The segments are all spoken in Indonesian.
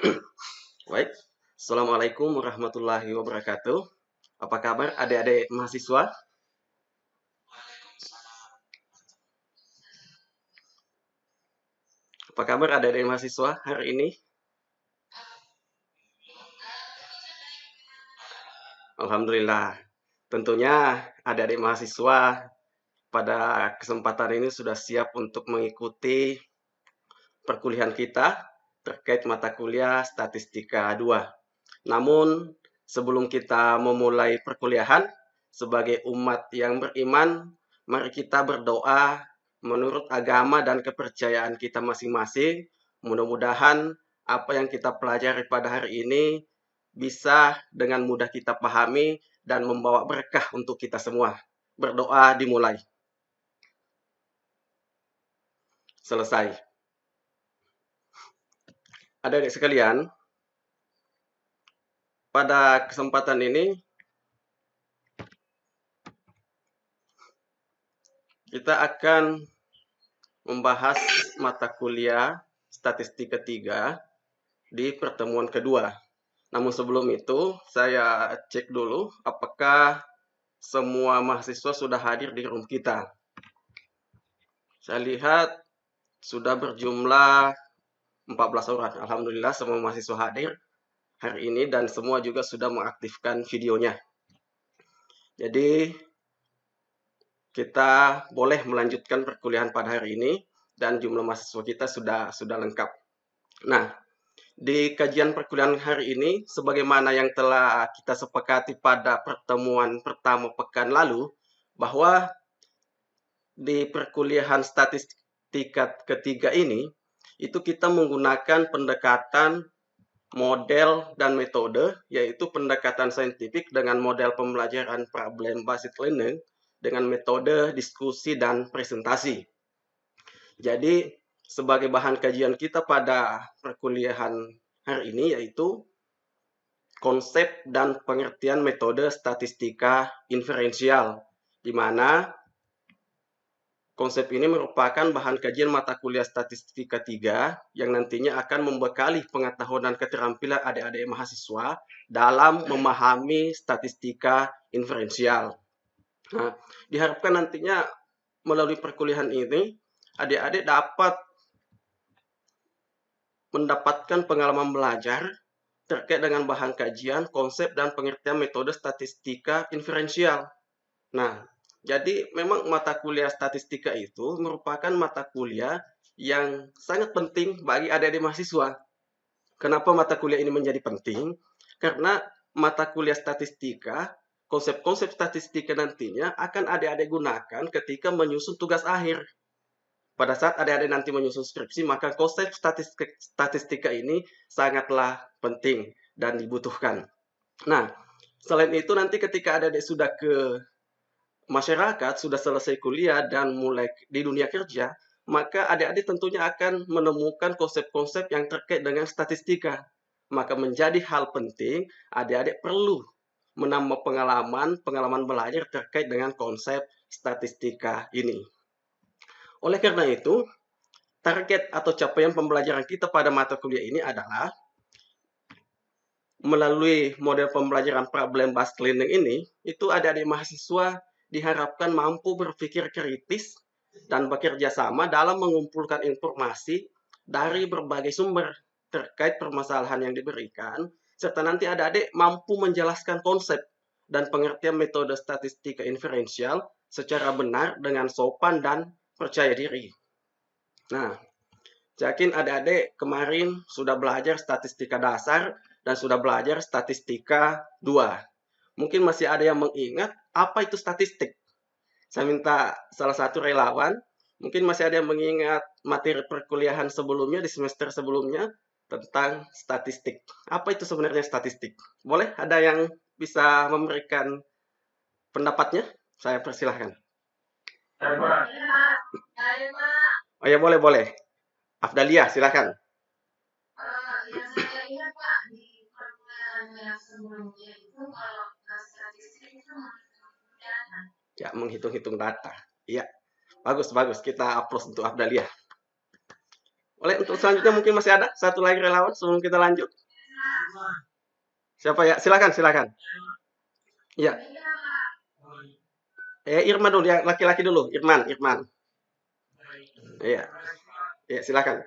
Baik, Assalamualaikum warahmatullahi wabarakatuh. Apa kabar adik-adik mahasiswa? Apa kabar adik-adik mahasiswa hari ini? Alhamdulillah. Tentunya adik-adik mahasiswa pada kesempatan ini sudah siap untuk mengikuti perkuliahan kita terkait mata kuliah Statistika 2. Namun, sebelum kita memulai perkuliahan, sebagai umat yang beriman, mari kita berdoa menurut agama dan kepercayaan kita masing-masing. Mudah-mudahan apa yang kita pelajari pada hari ini bisa dengan mudah kita pahami dan membawa berkah untuk kita semua. Berdoa dimulai. Selesai. Adik-adik sekalian, pada kesempatan ini kita akan membahas mata kuliah Statistika 3 di pertemuan kedua. Namun sebelum itu, saya cek dulu apakah semua mahasiswa sudah hadir di room kita. Saya lihat sudah berjumlah 14 orang. Alhamdulillah semua mahasiswa hadir hari ini dan semua juga sudah mengaktifkan videonya. Jadi kita boleh melanjutkan perkuliahan pada hari ini dan jumlah mahasiswa kita sudah lengkap. Nah, di kajian perkuliahan hari ini, sebagaimana yang telah kita sepakati pada pertemuan pertama pekan lalu, bahwa di perkuliahan statistika ketiga ini, itu kita menggunakan pendekatan model dan metode, yaitu pendekatan saintifik dengan model pembelajaran problem based learning, dengan metode diskusi dan presentasi. Jadi, sebagai bahan kajian kita pada perkuliahan hari ini yaitu konsep dan pengertian metode statistika inferensial, di mana konsep ini merupakan bahan kajian mata kuliah Statistika 3 yang nantinya akan membekali pengetahuan dan keterampilan adik-adik mahasiswa dalam memahami statistika inferensial. Nah, diharapkan nantinya melalui perkuliahan ini, adik-adik dapat mendapatkan pengalaman belajar terkait dengan bahan kajian, konsep, dan pengertian metode statistika inferensial. Nah, jadi memang mata kuliah statistika itu merupakan mata kuliah yang sangat penting bagi adik-adik mahasiswa. Kenapa mata kuliah ini menjadi penting? Karena mata kuliah statistika, konsep-konsep statistika nantinya akan adik-adik gunakan ketika menyusun tugas akhir. Pada saat adik-adik nanti menyusun skripsi, maka konsep statistika ini sangatlah penting dan dibutuhkan. Nah, selain itu nanti ketika adik-adik sudah ke masyarakat, sudah selesai kuliah dan mulai di dunia kerja, maka adik-adik tentunya akan menemukan konsep-konsep yang terkait dengan statistika. Maka menjadi hal penting, adik-adik perlu menambah pengalaman belajar terkait dengan konsep statistika ini. Oleh karena itu, target atau capaian pembelajaran kita pada mata kuliah ini adalah melalui model pembelajaran problem based learning ini, itu adik-adik mahasiswa diharapkan mampu berpikir kritis dan bekerja sama dalam mengumpulkan informasi dari berbagai sumber terkait permasalahan yang diberikan, serta nanti adik-adik mampu menjelaskan konsep dan pengertian metode statistika inferensial secara benar dengan sopan dan percaya diri. Nah, yakin adik-adik kemarin sudah belajar statistika dasar dan sudah belajar statistika 2. Mungkin masih ada yang mengingat apa itu statistik. Saya minta salah satu relawan, mungkin masih ada yang mengingat materi perkuliahan sebelumnya di semester sebelumnya tentang statistik. Apa itu sebenarnya statistik? Boleh ada yang bisa memberikan pendapatnya? Saya persilahkan. Oh ya, boleh. Afdalia, silakan. Yang saya ingat Pak di perkuliahan yang sebelumnya itu kalau statistik itu menghitung data. Ya, menghitung-hitung data. Iya, bagus. Kita aplaus untuk Afdalia. Oleh untuk selanjutnya mungkin masih ada satu lagi relawan sebelum kita lanjut. Siapa ya? Silakan, silakan. Iya. Irma dulu, yang laki-laki dulu. Irman, Irman. Iya, iya silakan.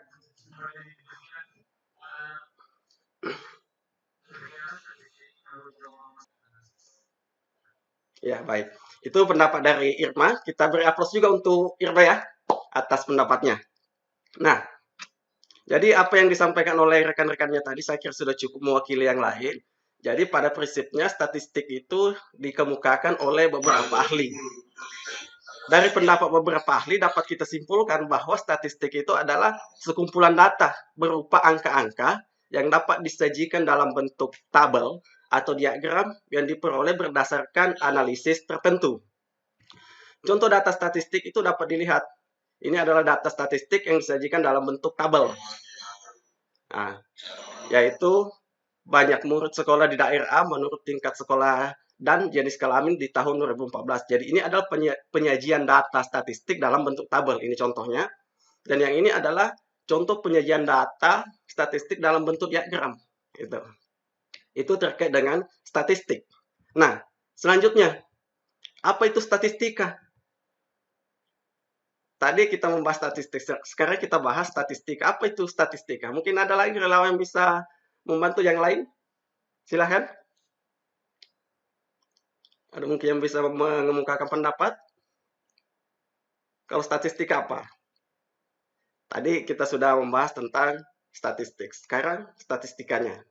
Ya, baik. Itu pendapat dari Irma. Kita beri aplaus juga untuk Irma ya atas pendapatnya. Nah, jadi apa yang disampaikan oleh rekan-rekannya tadi saya kira sudah cukup mewakili yang lain. Jadi pada prinsipnya statistik itu dikemukakan oleh beberapa ahli. Dari pendapat beberapa ahli dapat kita simpulkan bahwa statistik itu adalah sekumpulan data berupa angka-angka yang dapat disajikan dalam bentuk tabel atau diagram yang diperoleh berdasarkan analisis tertentu. Contoh data statistik itu dapat dilihat. Ini adalah data statistik yang disajikan dalam bentuk tabel. Nah, yaitu banyak murid sekolah di daerah A menurut tingkat sekolah dan jenis kelamin di tahun 2014. Jadi ini adalah penyajian data statistik dalam bentuk tabel. Ini contohnya. Dan yang ini adalah contoh penyajian data statistik dalam bentuk diagram. Itu terkait dengan statistik. Nah, selanjutnya, apa itu statistika? Tadi kita membahas statistik, sekarang kita bahas statistika. Apa itu statistika? Mungkin ada lagi relawan yang bisa membantu yang lain? Silahkan. Ada mungkin yang bisa mengemukakan pendapat? Kalau statistika apa? Tadi kita sudah membahas tentang statistik. Sekarang statistikanya.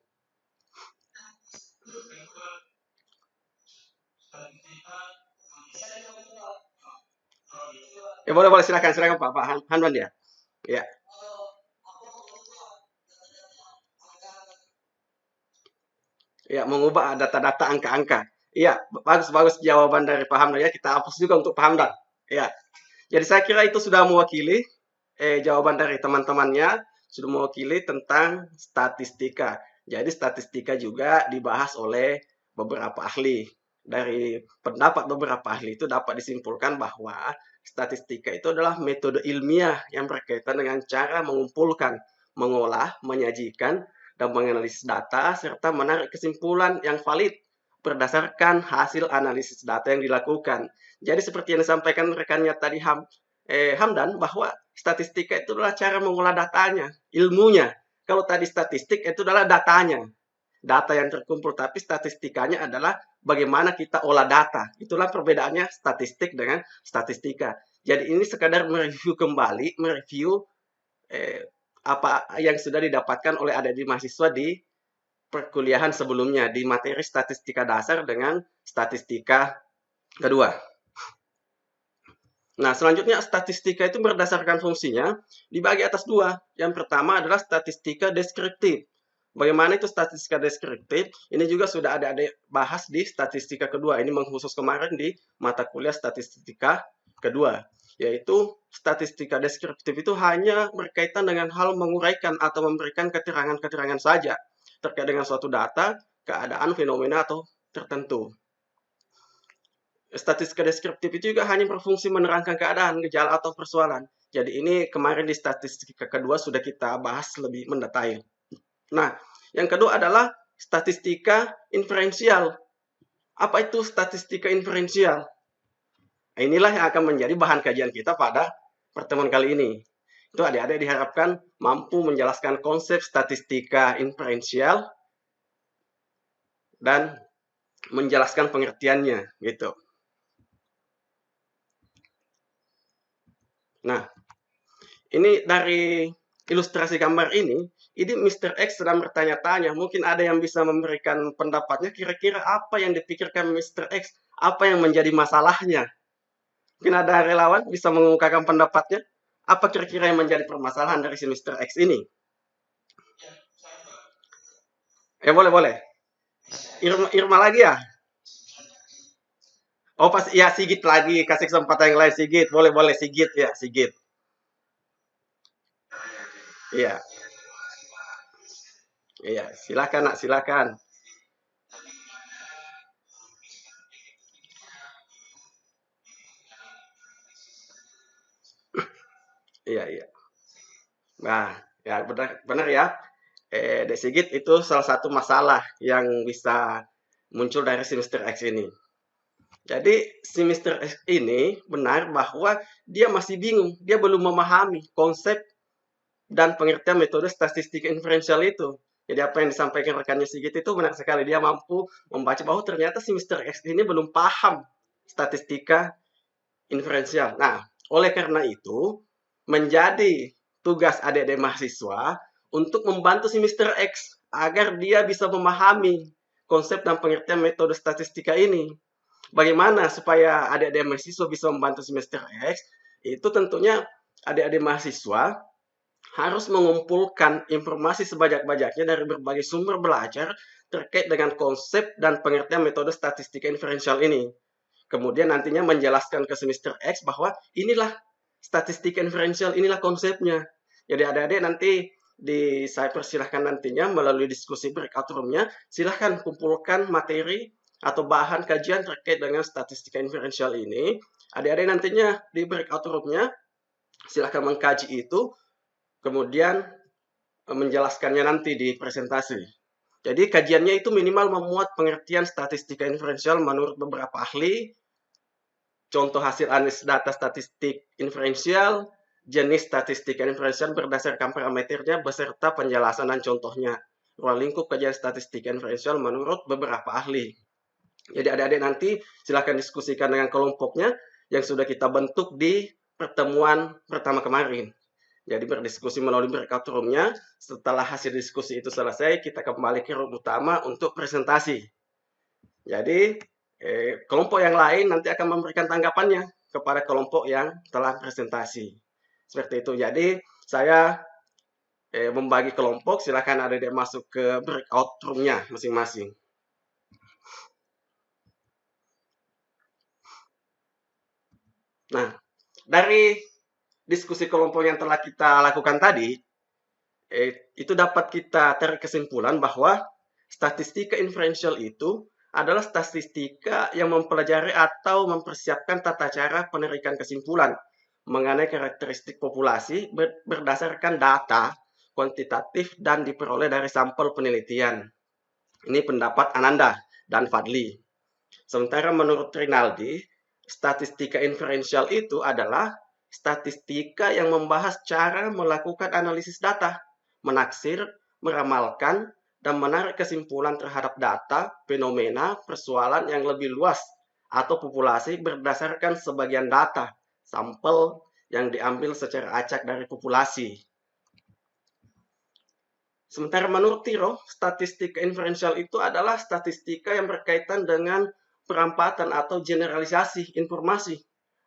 Ya boleh boleh silakan silakan Pak Hanwan ya. Ya. Ya, mengubah data-data angka-angka. Iya, bagus-bagus jawaban dari Pak Hamdan ya. Kita hapus juga untuk Pak Hamdan. Ya. Jadi saya kira itu sudah mewakili jawaban dari teman-temannya, sudah mewakili tentang statistika. Jadi statistika juga dibahas oleh beberapa ahli. Dari pendapat beberapa ahli itu dapat disimpulkan bahwa statistika itu adalah metode ilmiah yang berkaitan dengan cara mengumpulkan, mengolah, menyajikan, dan menganalisis data serta menarik kesimpulan yang valid berdasarkan hasil analisis data yang dilakukan. Jadi seperti yang disampaikan rekannya tadi Hamdan bahwa statistika itu adalah cara mengolah datanya, ilmunya. Kalau tadi statistik itu adalah datanya, data yang terkumpul, tapi statistikanya adalah bagaimana kita olah data. Itulah perbedaannya statistik dengan statistika. Jadi ini sekadar mereview kembali, mereview apa yang sudah didapatkan oleh adik-adik mahasiswa di perkuliahan sebelumnya di materi statistika dasar dengan statistika kedua. Nah, selanjutnya statistika itu berdasarkan fungsinya dibagi atas dua. Yang pertama adalah statistika deskriptif. Bagaimana itu statistika deskriptif? Ini juga sudah ada bahas di statistika kedua. Ini mengkhusus kemarin di mata kuliah statistika kedua. Yaitu statistika deskriptif itu hanya berkaitan dengan hal menguraikan atau memberikan keterangan-keterangan saja terkait dengan suatu data, keadaan, fenomena, atau tertentu. Statistika deskriptif itu juga hanya berfungsi menerangkan keadaan, gejala, atau persoalan. Jadi ini kemarin di statistika kedua sudah kita bahas lebih mendetail. Nah, yang kedua adalah statistika inferensial. Apa itu statistika inferensial? Nah, inilah yang akan menjadi bahan kajian kita pada pertemuan kali ini. Itu adik-adik diharapkan mampu menjelaskan konsep statistika inferensial dan menjelaskan pengertiannya gitu. Nah, ini dari ilustrasi gambar ini Mr. X sedang bertanya-tanya. Mungkin ada yang bisa memberikan pendapatnya, kira-kira apa yang dipikirkan Mr. X, apa yang menjadi masalahnya. Mungkin ada relawan bisa mengungkapkan pendapatnya, apa kira-kira yang menjadi permasalahan dari si Mr. X ini. Boleh, boleh. Irma lagi ya? Oh, pas ya Sigit lagi, kasih kesempatan yang lain Sigit. Boleh, boleh Sigit ya, Sigit. Iya. Iya, silakan nak, silakan. Iya, iya. Nah, Ya, benar ya. Dek Sigit, itu salah satu masalah yang bisa muncul dari si Mr. X ini. Jadi si Mr. X ini benar bahwa dia masih bingung, dia belum memahami konsep dan pengertian metode statistik inferensial itu. Jadi apa yang disampaikan rekannya Sigit itu benar sekali. Dia mampu membaca bahwa ternyata si Mr. X ini belum paham statistika inferensial. Nah, oleh karena itu, menjadi tugas adik-adik mahasiswa untuk membantu si Mr. X agar dia bisa memahami konsep dan pengertian metode statistika ini. Bagaimana supaya adik-adik mahasiswa bisa membantu si Mr. X? Itu tentunya adik-adik mahasiswa harus mengumpulkan informasi sebanyak-banyaknya dari berbagai sumber belajar terkait dengan konsep dan pengertian metode statistika inferensial ini. Kemudian nantinya menjelaskan ke semester X bahwa inilah statistika inferensial, inilah konsepnya. Jadi adik-adik nanti saya persilahkan nantinya melalui diskusi breakout room-nya, silahkan kumpulkan materi atau bahan kajian terkait dengan statistika inferensial ini. Adik-adik nantinya di breakout room-nya silahkan mengkaji itu, kemudian menjelaskannya nanti di presentasi. Jadi kajiannya itu minimal memuat pengertian statistika inferensial menurut beberapa ahli, contoh hasil analisis data statistik inferensial, jenis statistika inferensial berdasarkan parameternya, beserta penjelasan dan contohnya. Ruang lingkup kajian statistika inferensial menurut beberapa ahli. Jadi adik-adik nanti silakan diskusikan dengan kelompoknya yang sudah kita bentuk di pertemuan pertama kemarin. Jadi berdiskusi melalui breakout room-nya. Setelah hasil diskusi itu selesai, kita kembali ke room utama untuk presentasi. Jadi kelompok yang lain nanti akan memberikan tanggapannya kepada kelompok yang telah presentasi. Seperti itu. Jadi saya membagi kelompok, silakan adik-adik masuk ke breakout room-nya masing-masing. Nah, dari diskusi kelompok yang telah kita lakukan tadi, itu dapat kita tarik kesimpulan bahwa statistika inferensial itu adalah statistika yang mempelajari atau mempersiapkan tata cara penarikan kesimpulan mengenai karakteristik populasi berdasarkan data kuantitatif dan diperoleh dari sampel penelitian. Ini pendapat Ananda dan Fadli. Sementara menurut Rinaldi, statistika inferensial itu adalah statistika yang membahas cara melakukan analisis data, menaksir, meramalkan, dan menarik kesimpulan terhadap data, fenomena, persoalan yang lebih luas, atau populasi berdasarkan sebagian data, sampel yang diambil secara acak dari populasi. Sementara menurut Tiro, statistika inferensial itu adalah statistika yang berkaitan dengan perampatan atau generalisasi informasi,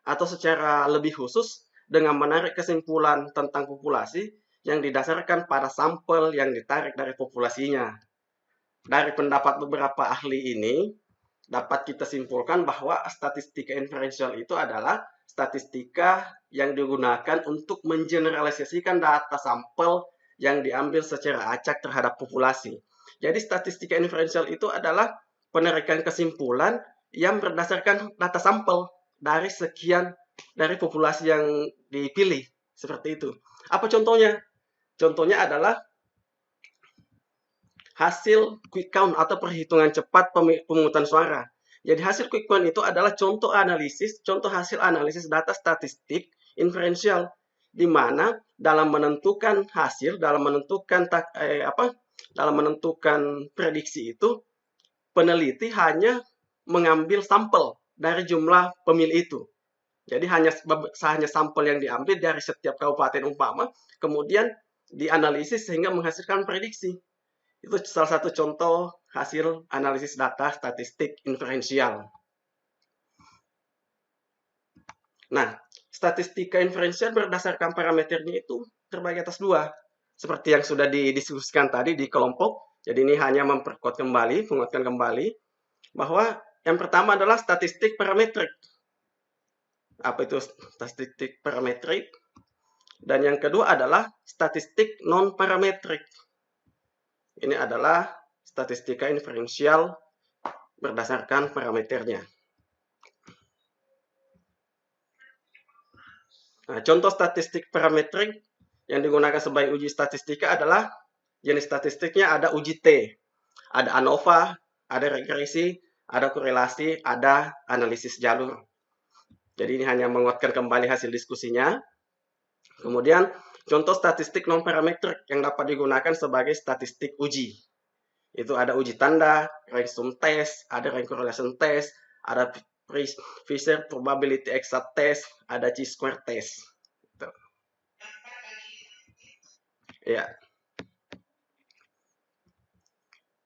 atau secara lebih khusus dengan menarik kesimpulan tentang populasi yang didasarkan pada sampel yang ditarik dari populasinya. Dari pendapat beberapa ahli ini, dapat kita simpulkan bahwa statistika inferensial itu adalah statistika yang digunakan untuk mengeneralisasikan data sampel yang diambil secara acak terhadap populasi. Jadi statistika inferensial itu adalah penarikan kesimpulan yang berdasarkan data sampel dari populasi yang dipilih. Seperti itu. Apa contohnya? Contohnya adalah hasil quick count atau perhitungan cepat pemungutan suara. Jadi hasil quick count itu adalah contoh hasil analisis data statistik inferensial, di mana dalam menentukan hasil, dalam menentukan prediksi itu, peneliti hanya mengambil sampel dari jumlah pemilih itu. Jadi hanya sampel yang diambil dari setiap kabupaten umpama, kemudian dianalisis sehingga menghasilkan prediksi. Itu salah satu contoh hasil analisis data statistik inferensial. Nah, statistika inferensial berdasarkan parameternya itu terbagi atas dua. Seperti yang sudah didiskusikan tadi di kelompok. Jadi ini hanya menguatkan kembali bahwa yang pertama adalah statistik parametrik. Apa itu statistik parametrik? Dan yang kedua adalah statistik non-parametrik. Ini adalah statistika inferensial berdasarkan parameternya. Nah, contoh statistik parametrik yang digunakan sebagai uji statistika adalah jenis statistiknya ada uji T, ada ANOVA, ada regresi, ada korelasi, ada analisis jalur. Jadi ini hanya menguatkan kembali hasil diskusinya. Kemudian contoh statistik non-parametrik yang dapat digunakan sebagai statistik uji. Itu ada uji tanda, rank sum test, ada rank correlation test, ada Fisher probability exact test, ada chi-square test. Gitu. Ya.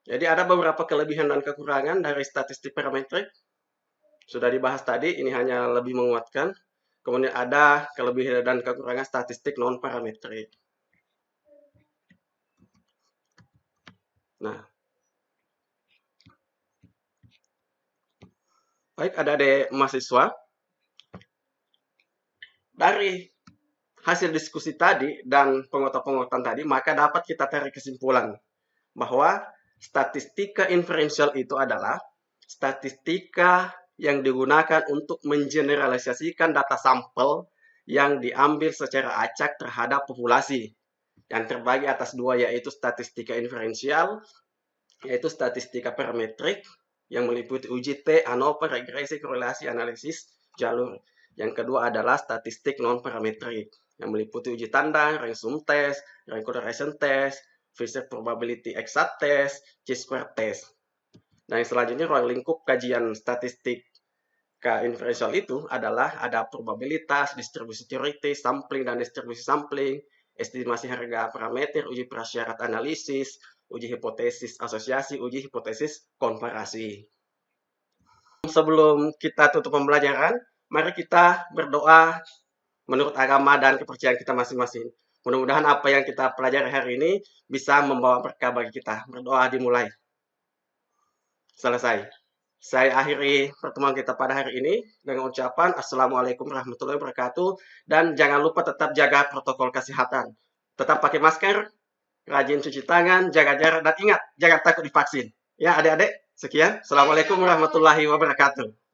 Jadi ada beberapa kelebihan dan kekurangan dari statistik parametrik. Sudah dibahas tadi, ini hanya lebih menguatkan. Kemudian ada kelebihan dan kekurangan statistik non-parametrik. Nah, baik adik-adik mahasiswa, dari hasil diskusi tadi dan penguatan-penguatan tadi, maka dapat kita tarik kesimpulan bahwa statistika inferensial itu adalah statistika yang digunakan untuk mengeneralisasikan data sampel yang diambil secara acak terhadap populasi. Yang terbagi atas dua, yaitu statistika inferensial, yaitu statistika parametrik, yang meliputi uji T, ANOVA, regresi, korelasi, analisis jalur. Yang kedua adalah statistik non-parametrik, yang meliputi uji tanda, rank sum test, rank correlation test, Fisher probability exact test, chi-square test. Nah, yang selanjutnya ruang lingkup kajian statistik inferensial itu adalah ada probabilitas, distribusi teoritis, sampling dan distribusi sampling, estimasi harga parameter, uji prasyarat analisis, uji hipotesis asosiasi, uji hipotesis komparasi. Sebelum kita tutup pembelajaran, mari kita berdoa menurut agama dan kepercayaan kita masing-masing. Mudah-mudahan apa yang kita pelajari hari ini bisa membawa berkah bagi kita. Berdoa dimulai. Selesai. Saya akhiri pertemuan kita pada hari ini dengan ucapan Assalamualaikum warahmatullahi wabarakatuh. Dan jangan lupa tetap jaga protokol kesehatan. Tetap pakai masker, rajin cuci tangan, jaga jarak, dan ingat, jangan takut divaksin. Ya adik-adik, sekian. Assalamualaikum warahmatullahi wabarakatuh.